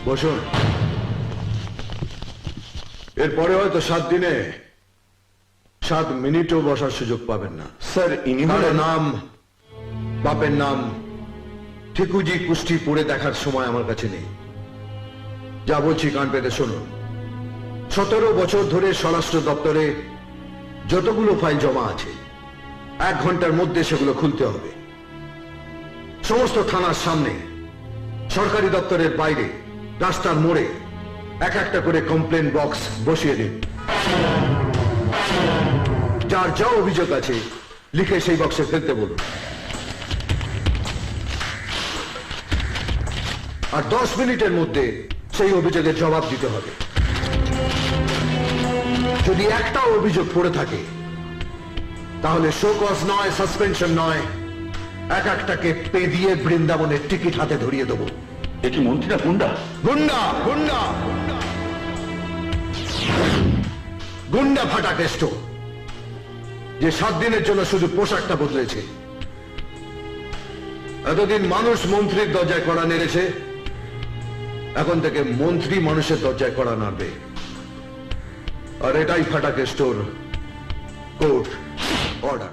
বসুন। এরপরে হয়তো 7 দিনে 7 মিনিটও বসার সুযোগ পাবেন না। স্যার ইনি কারো হলেন নাম, বাপের নাম, ঠিকুজি কুষ্টি পড়ে দেখার সময় আমার কাছে নেই। যা বলছি কান পেতে শুনুন। 17 বছর ধরে স্বরাষ্ট্র দপ্তরে যতগুলো ফাইল জমা আছে 1 ঘন্টার মধ্যে সেগুলো খুলতে হবে। সমস্ত থানার সামনে, সরকারি দপ্তরের বাইরে, রাস্তার মোড়ে এক একটা করে কমপ্লেন বক্স বসিয়ে দিন। যার যা অভিযোগ আছে লিখে সেই বক্সে ফেলতে বলুন। আর 10 মিনিটের মধ্যে সেই অভিযোগের জবাব দিতে হবে। যদি একটাও অভিযোগ পড়ে থাকে তাহলে শো কজ নয়, সাসপেনশন নয়, এক একটাকে পে দিয়ে বৃন্দাবনের টিকিট হাতে ধরিয়ে দেবো। এ কি মন্ত্রীরা গুন্ডা? গুন্ডা গুন্ডা গুন্ডা ফাটা কেষ্ট, যে 7 দিনের জন্য শুধু পোশাকটা বদলেছে। এতদিন মানুষ মন্ত্রীর দরজায় কড়া নেড়েছে, এখন থেকে মন্ত্রী মানুষের দরজায় কড়া নাড়বে। আর এটাই ফাটা কেষ্টর কোর্ট অর্ডার।